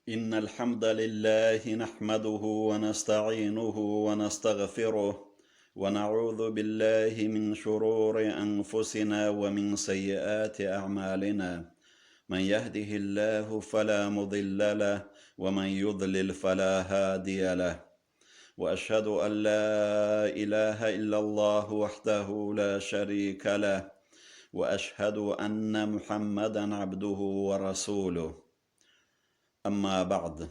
إن الحمد لله نحمده ونستعينه ونستغفره ونعوذ بالله من شرور أنفسنا ومن سيئات أعمالنا. من يهده الله فلا مضل له ومن يضلل فلا هادي له، وأشهد أن لا إله إلا الله وحده لا شريك له، وأشهد أن محمدا عبده ورسوله. أما بعد.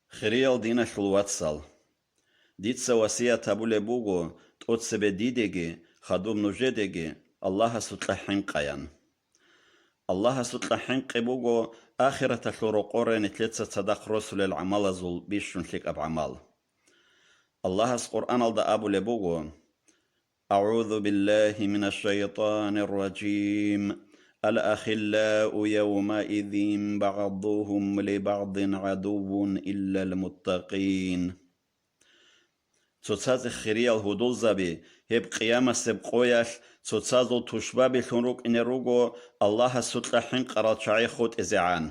خريال دينا شلواتسال ديتسا وسيا تابولي بوغو تقوتسبي ديديجي خدوم نجديجي الله ستلحين قيان. الله ستلحين قبوغو آخرة شروقوري نتلتسا صدق رسول العمال زول بيشن شيك أب عمال. الله سقرآن الدا أبو لبوغو أعوذ بالله من الشيطان الرجيم. الأخلاء يومئذ بعضهم لبعض عدو إلا المتقين. تساز خريال هدول زبي هب قيامة سبقوياش تسازو تشبابي شنروك إنروغو الله ستلحين قرال شعيخوت إزعان.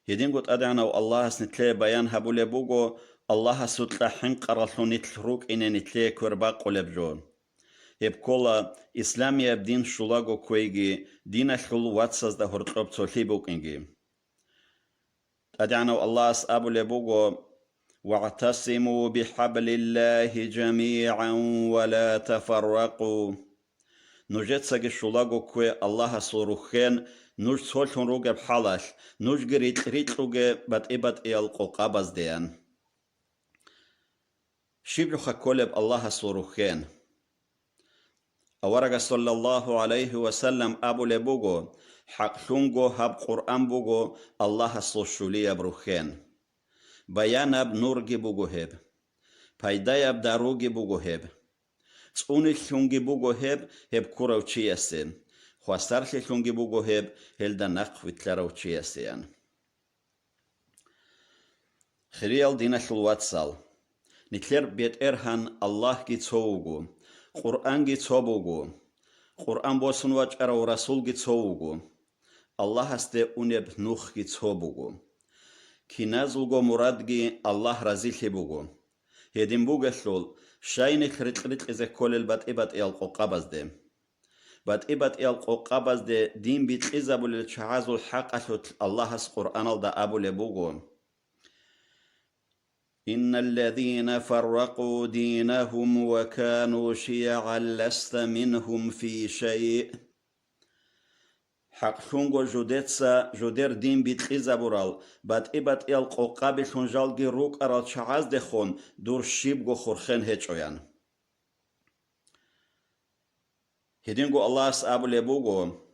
يدين قد أدعنا الله سنتلي بيان هبو لبوغو الله ستلحين قرال شنروك إن نتلي كورباق ولبجون. يبكولا إسلامي بدين شولاغو كويجي دينا شول واتساز ده هرطوب توليبوك إنجي. أدعنا الله أبو لبوغو واعتصموا بحبل الله جميعا ولا تفرقوا. نجت ساقي شولاغو كوي الله صوروخين نج سولشون روغ بحالش نج جريت روغ بات إبات إيالقو قابز ديان. شبلو خكولب الله صوروخين. أورغ صلى الله عليه وسلم أبو لبوغو حق شونغو هب قرآن بوغو الله صوشولي بروخين. بيان اب نورغي بوغو هب پايداي اب داروغي بوغو هب سوني شونغي بوغو هب كوروچي اسين خواستار شونغي بوغو هب هلدا نق ويتلاروچي اسين. خريال دينا شلواتسال نتلر بيت إرهان الله جي تصوغو قرآن جي تصوغو قرآن بوسن واج أرو رسول جي تصوغو الله استي أونيب نوخ جي تصوغو كينازلغو مرادجي الله رزيل بوغو هيدين بوغشول شايني خريط إذا كل البات إبات إيالقو قابز دي بات إبات إيالقو قابز دي دين بيت إزابو للشعازو الحق أشوت الله قرآن الدا أبو لبوغو إن الذين فرقوا دينهم وكانوا شيعا لست منهم في شيء. حق شونغو جودتسا جودر دين بيت إزابورال بات إبات إيالقو قابل شونجالجي روك أرال شعاز دخون دور شيبغو خورخين هيتشويان. هدينغو الله أبو لبوغو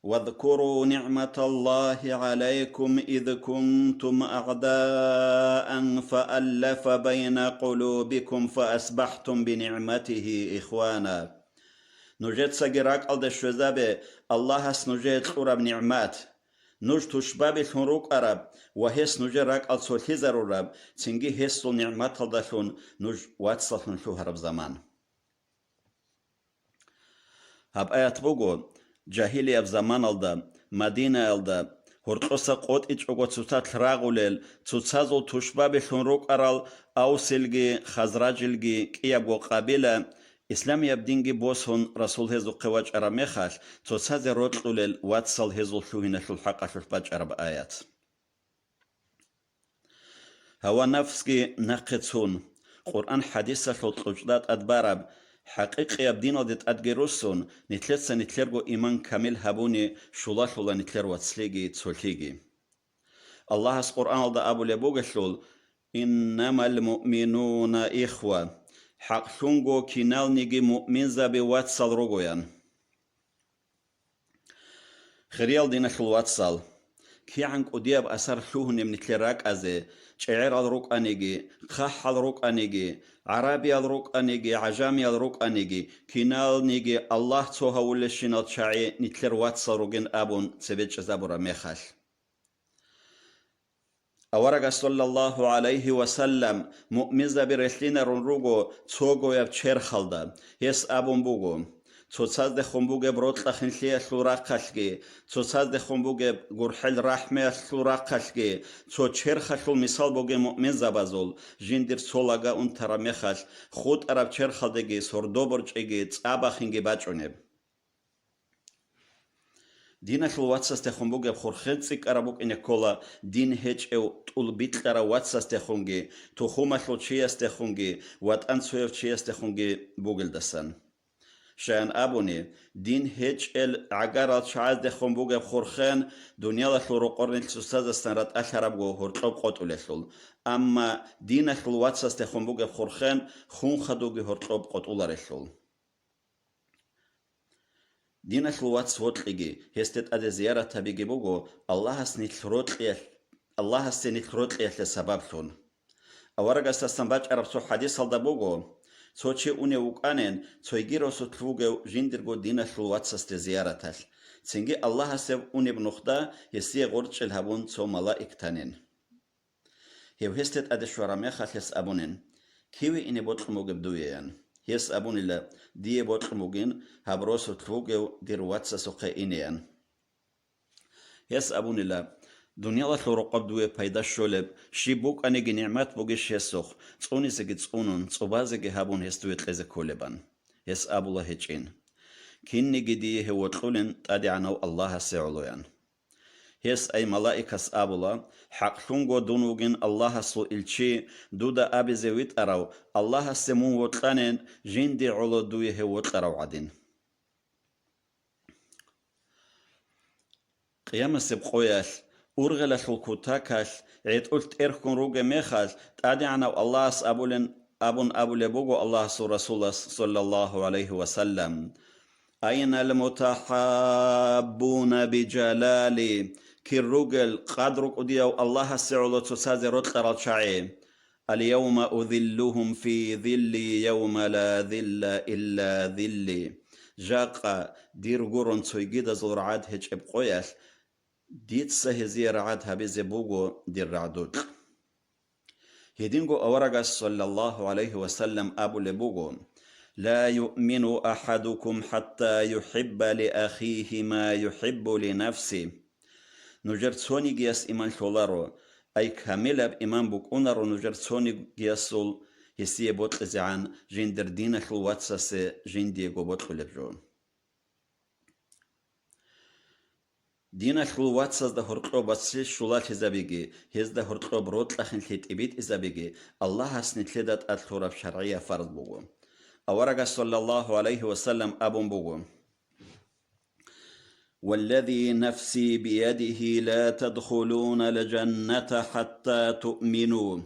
واذكروا نعمة الله عليكم إذ كنتم أعداء فألف بين قلوبكم فأصبحتم بنعمته إخوانا. نجد سجراك على الشذابة الله نجد قرب نعمات نج تشباب الهروك أرب وهس نجراك على سلحزر رب تنجي هس نعمات الدشون نج واتسلن شو هرب زمان. هب آيات بوغو جاهلية بزمان الدا مدينة الدا هرطوسا قوت إجوغو تسوتات راغوليل تسوتازو تشباب الهروك أرال أو سلجي خزراجلجي كيابو قابلة إسلام يبدينجي بوسهن رسول هزو قواج أراميخاش تسازي روتلول واتسال هزو شوهنا شو الحقا شو الباج أرب آيات. هوا نفسكي نقصون قرآن حديثة شو تلوجدات أدبارب حقيقي يبدينو ديت أدجروسون نتلتسا نتلرغو إيمان كامل هبوني شولا شولا نتلر واتسليجي تسوليجي. الله قرآن الدا أبو لبوغشول إنما المؤمنون إخوة. حق شونغو كينال نيجي مؤمن زابي واتسال روغويان. خريال دينا شل واتسال كي عنك أدياب أسار شوهن يمنتلراك أزي شعير الروك أنيجي خاح الروك أنيجي عربي الروك أنيجي عجامي الروك أنيجي كينال نيجي الله توها ولشينال شعي نتلر واتسال روغين أبون تسبيج زابورا ميخاش. أورغ صلى الله عليه وسلم مؤمن زبير رسلين رنروغو توغو يبچير خلدا يس أبون بوغو Цоцаз де хомбуге бротлахинлия луракалги, цоцаз де хомбуге гурхел рахме луракалги, цо черхал мисал боге муъмин забазол, жиндир солага унтарамехал, худ араб черхалдеги, сордоборчеги, цабахинги бачунеб. Динахл ватсас те хомбуге хорхенцик арабук инекола, дин хеч тул битлара ватсас те хонги, тухумахло чияс те хонги, ватанцуев чияс те хонги бугелдасан. شان أبوني دين هيج عقارات شعاز دخون بوغا بخورخان دنيا لخلو رقورن السوستاز استنرات أشرب جو هرطوب قوتو لخلو أما دين أخلو واتساس دخون بوغا بخورخان خون خدوغي هرطوب قوتو لرخلو دين أخلو واتس وطلقي هستت أدي زيارة تبيجي بوغو الله سنتخروت ليح لسبب ثون أورق استنباج عرب سو حديث هلدا بوغو Цочи уне уканен, цойгиро сутлуге жиндирго динашлу ватсасте зияратал. Цинги Аллаха сев уне бнухда, есие горчел хабун цо малаиктанен. Хев хестет адешварамеха хес абунен. Киви ине ботлмуге бдуеян. Хес абунила дие ботлмугин, хабро сутлуге дир ватсасуке инеян. Хес абунила دنيا لورقب دوه پیدا شولب شیبوک انگی نعمت بوگش هستخ صونی زگی صونن صبازگی هبون هستویت لز کولبان هس ابوله هچین کین نگیدیه هوتلولن تادی عنو الله سعلویان هس ای ملائکس ابوله حقلونگو دونوگین الله سو الچی دودا ابی زویت ارو الله سمون وطلانن جندی علو دوه هوتلارو عدین قيام السبقويال أرغل الكوتاكال عيد قلت إركن روج ميخال تادي عنا الله أبو لبوغو الله رسول صلى الله عليه وسلم أين المتحابون بجلالي كي الرجل قدرك أديو الله سعولو تسازي رتقر الشعي اليوم أذلهم في ذلي يوم لا ذل إلا ذلي جاقا دير قرن تسويقيد زور عاد هج إبقويال ديت سهزي رعاد هبزي بوغو دير رعدود هيدينغو أورغاس صلى الله عليه وسلم أبو لبوغو لا يؤمن أحدكم حتى يحب لأخيه ما يحب لنفسه نجرتسوني جياس إيمان شولارو أي كاملة بإيمان بوك أونارو نجرتسوني جياسول هسيه بوتل زعان جندر دين خلواتساس جنديغو بوتل لبجون دينا خلوات ساز ده هرقو بسيش شولات هزابيجي هز ده هرقو بروت لخن ليت إبيت إزابيجي الله هسنت لدت أدخورة شرعية فرض بوغو أورغا صلى الله عليه وسلم أبو بوغو والذي نفسي بيده لا تدخلون لجنة حتى تؤمنوا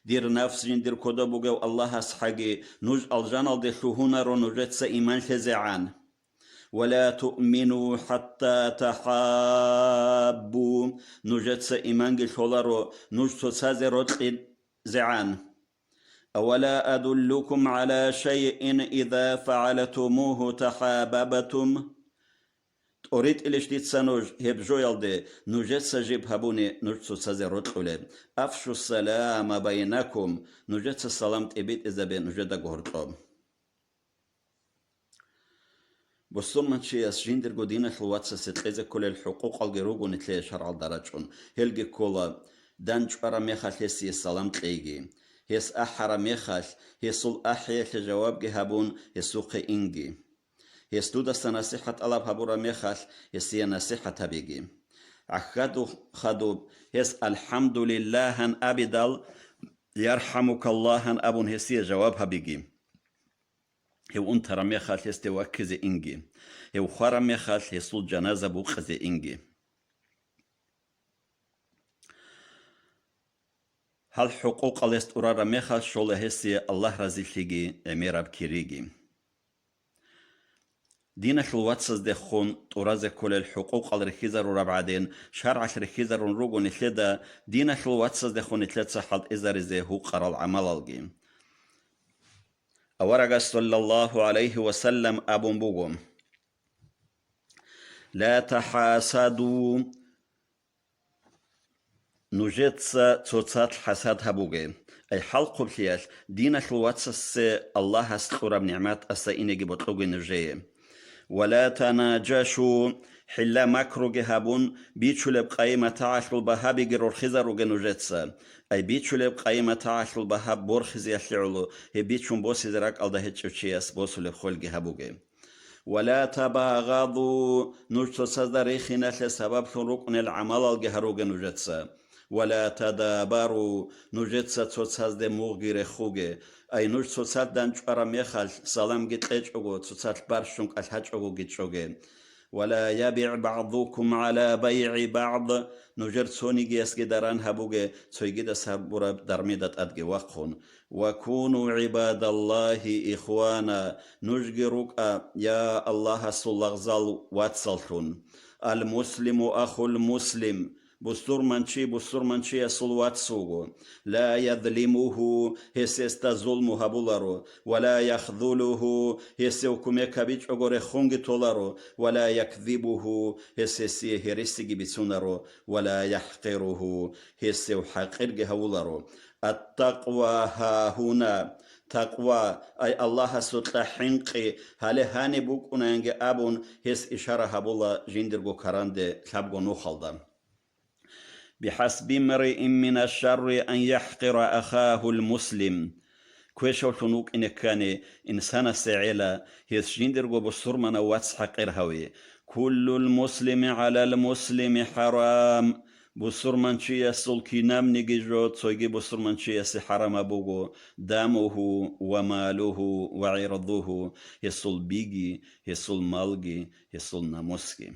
دير نفس دير كودا بوغو الله هسحاجي نج الجنة دي شوهونا رو نجت سإيمان خزعان ولا تؤمنوا حتى تحابوا نجت إيمان شولارو نجت سازرت زعان أولا أدلكم على شيء إذا فعلتموه تحاببتم أريد إلشتيت سنوج هبجو يلدي نجت سجيب هبوني نجت سازرت علم أفشوا السلام بينكم نجت السلام تبيت إذا بين نجت قهرتم بصور من شيء جندر قدينا خلواتس ستلزة كل الحقوق الجروج نتلاقي شرع الدرجون هلجي كولا دانج أرميخال هسي السلام تلاقي هس أحرميخال هسول أحيا كجواب جهابون هسوق إنجي هس دودا سنصيحة الله هبو رميخال هسي نصيحة هبيجي عخدو خدوب هس الحمد لله أن أبدال يرحمك الله أن أبون هسي جواب هبيجي هو أنت رميخال هستوكز إنجي هو خرميخال هسول جنازة بوخز إنجي هل حقوق الاستورا رميخال شوله هسي الله رزي فيجي أميراب كيريجي دين الواتسز دخون تورازة كل الحقوق الرخيزر وربعدين شرع الرخيزر ونروجو نتلدا دين الواتسز دخون نتلد صحة إزار زي هو قرار العمل الجيم أورغ صلى الله عليه وسلم أبو بوغم لا تحاسدوا نجتسا توتات حساد هبوغي أي حلق بلياش دين الواتسس الله استخورا بنعمات أسا إنجي بطلوغي نجيه ولا تناجشوا حلا ماكرو جهابون بيتشولب قايمة تعشل بهاب جرور خزارو جنوجتسا أي بيتشولب قايمة تعشل بهاب بورخز يحلعلو هي بيتشون بوسي زراك ألده هتشوشياس بوسو لخول جهابوجي ولا تباغضوا نجتو صدريخنا لسبب ركن العمل الجهرو جنوجتسا ولا تدابروا نجتسا تصاز دي مغير خوجي أي نجتو صاد دانج أراميخال سلام جيت لجوغو تصاد بارشونك الحجوغو جيتشوغي ولا يبيع بعضكم على بيع بعض نجر سوني جيس جدران هبوجي سويجد سابورا درميدت أدجي وقخون وكونوا عباد الله إخوانا نجرك يا الله سلغزال واتسلتون المسلم أخو المسلم بستور منشي يسلوات سوغو لا يظلمه هسيستا ظلم هبولارو ولا يخذله هسيوكمي كبيج أغوري خونغي تولارو ولا يكذبه هسيسي هرسيجي بسونارو ولا يحقره هسيو حقيرجي هولارو التقوى ها هنا تقوى أي الله سطلا حنقي هل هاني بوكونا ينجي أبون هس إشارة هبولا جندرغو كاراندي ثابغو نوخالدا بحسب امرئ من الشر أن يحقر أخاه المسلم كويشو تنوك إن كان إنسان سعيلا هس جندرغو بسرمنا واتس حقير هوي كل المسلم على المسلم حرام بسر منشي يسول كينام نيجيجو تسويجي بسر منشي يسي حرام أبوغو دامه وماله وعرضه يسول بيجي يسول مالجي يسول ناموسكي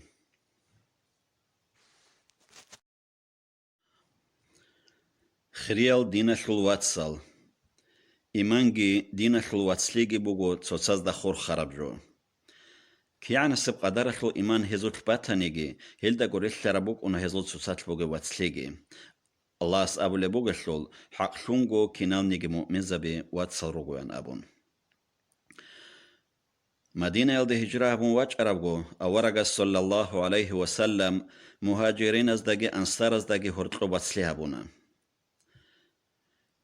خريال دينا شلواتسال إيمانجي دينا شلواتسليجي بوغو تسوتساز دخور خراب جو كيانا سب قدرخلو إيمان هزوت باتانيجي هيلدا غوريل شرابوك أنا هزوت سوسات بوغي واتسليجي الله أبو لبوغشلول حق شونغو كينال نيجي مؤمن زبي واتسال روغوان أبون مدينة يلدي هجرة أبون واج أرابغو أورغا صلى الله عليه وسلم مهاجرين أزداجي أنصار أزداجي هرطلو واتسلي أبونا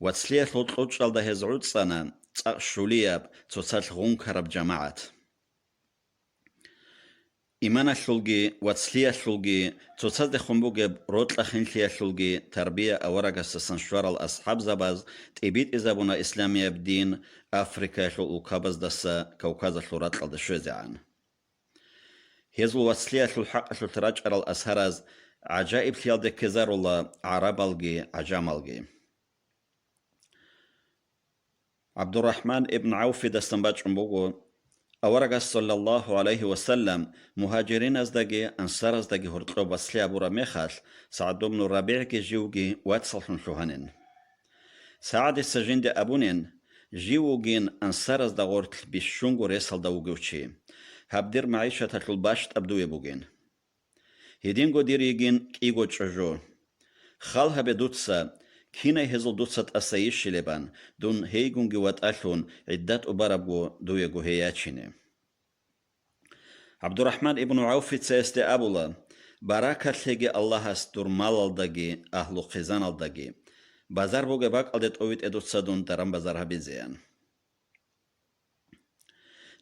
واتسلي خلطلو تشالدا هزعود سانا تشولياب تسوسات غون كرب جماعات إيمان شلجي واتسليا شلجي تصدق خنبوجب روت لخنشيا شلجي تربية أورجا سنشوار الأصحاب زباز تبيت إذا بنا إسلامية بدين أفريقيا شل كابز دسا كوكاز شلورات الدشوزعان هزل واتسليا شل حق شل تراج على الأسهرز عجائب شيال دكزار الله عرب الجي عجام الجي عبد الرحمن ابن عوف دستنباج أمبوغو أورغا صلى الله عليه وسلم مهاجرين أزداجي أنصار أزداجي هرطلو بسلي أبورا ميخال سعد بن الربيع كي جيوغي واتسلحن شوهنن سعد السجين دي أبونين جيوغين أنصار أزدا غورتل بشونغو ريسال داوغوشي هبدير معيشة الباشت أبدو يبوغين هيدينغو ديريغين كيغو تشجو خالها بدوتسا كينا هزل دوتسات أسايش لبان دون هيغونغي واتألون عدات أباربغو دويغو هياتشيني عبد الرحمن ابن عوف تسيستي أبولا باراكة لغي الله استور مال الداغي أهلو خزان الداغي بازار بوغي باك ألدت أويت إدوتسا دون ترام بازار هبيزيان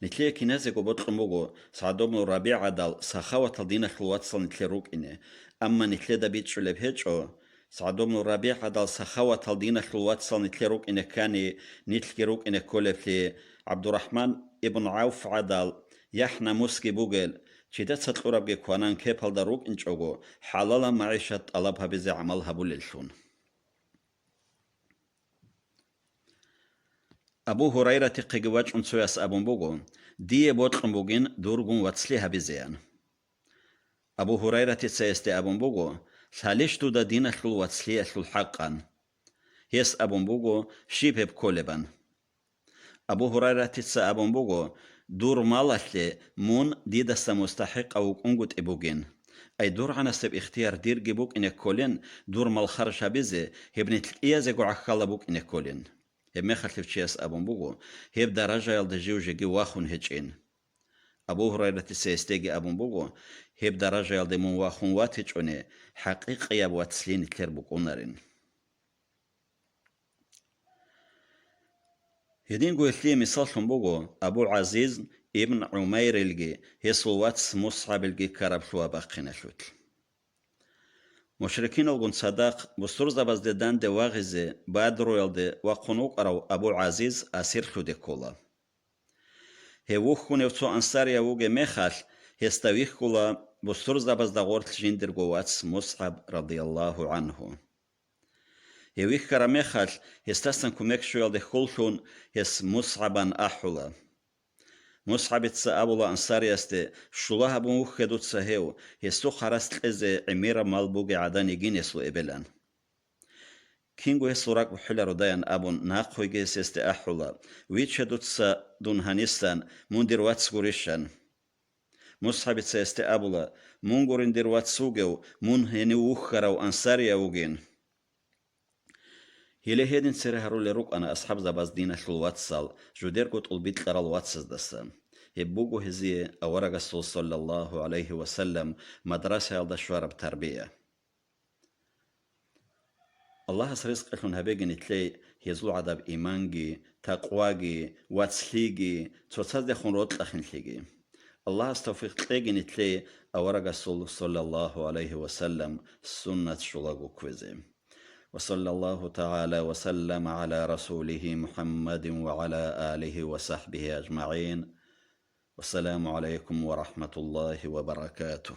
نتليه كينازيكو بطقموغو سعدو بن ربيع دال سخاوة الدين خلواتسل نتليه روك إني أما نتليه دا بيتشو لبهيتشو سعدو بن الربيع دال سخاوة الدين خلواتسل نتليه روك إني كاني نتليه روك إني كولفلي عبد الرحمن ابن عوف عدال يحنا مسكي بوغل چيدت ستلورابغي كوانان كيبال دا روك إنشوغو حلالا معيشة طلبها بزي عملها بوللشون أبو هريرة تقيقواج أنسوياس أبون بوغو دي بوتقن بوغين دورغون واتسليها بزيان أبو هريرة تسيستي أبون بوغو سالشتو دا دينا شلو واتسليا شلو حقا هيس أبون بوغو شيبه بكولبان أبو هريرة تسا أبون بوغو دور مالاشلي مون دي دستا مستحق أو كونغوت إبوغين أي دور عنا سب اختيار دير جيبوك إنك كولين دور مال خرشا بيزي هبنتلك إيازيقو عخالا بوك إنك كولين هب مخلف تشيس أبون بوغو هب درجة يلد جيوجي واخون هجين أبو هريرة تسيستيجي أبون بوغو هب درجة يلد مون واخون واتجوني حقيقة يابو تسلين كربوك ونرين هدين قويت لي مثال بوغو أبو عزيز ابن عمير الجي هسلواتس مصعب الجي كرب شوا باقين شوتل مشركين الغن صداق بستور زباز دان دي واغزي بادرو يلدي وقنوق أرو أبو عزيز أسير شو دي كولا هوخون يوتسو أنصار يوغي ميخال هستويخ كولا بستور زباز دا غورتل جندر قواتس مصعب رضي الله عنه هويخ كرا ميخال هستاسن كوميك شو يلدي خلشون هس مصعبان أحولا مصعب أبولا أنصار يستي شلوها بموخ خدو تسهيو هستو خرست إزي عميرا مالبوغي عدان يجين يسلو إبلان كينغو هسوراك بحلا ردايان أبون ناقوي جيس يستي أحولا ويتش دوتسا دون هانيستان مندير واتس غوريشان مصعب يستي أبولا مونغورين دير واتسوغيو مون هني وخراو أنصار يوغين هيلي هيدن سيري هارولي روك أنا أصحاب زباز دينا شلو واتسال جودير قوت البيت لرال واتسز دسا هبوغو هزي أورغ السول صلى الله عليه وسلم مدرسة يالدا شوارب تربية الله سرزق لكم هبيجن يتلي هيزلو عدب إيمانجي تقواجي واتسليجي توتاز دي خون روت لخن ليجي الله استوفيق تليجن يتلي أورغ السول صلى الله عليه وسلم سنة شلاغو كويزي وصلى الله تعالى وسلم على رسوله محمد وعلى آله وصحبه أجمعين والسلام عليكم ورحمة الله وبركاته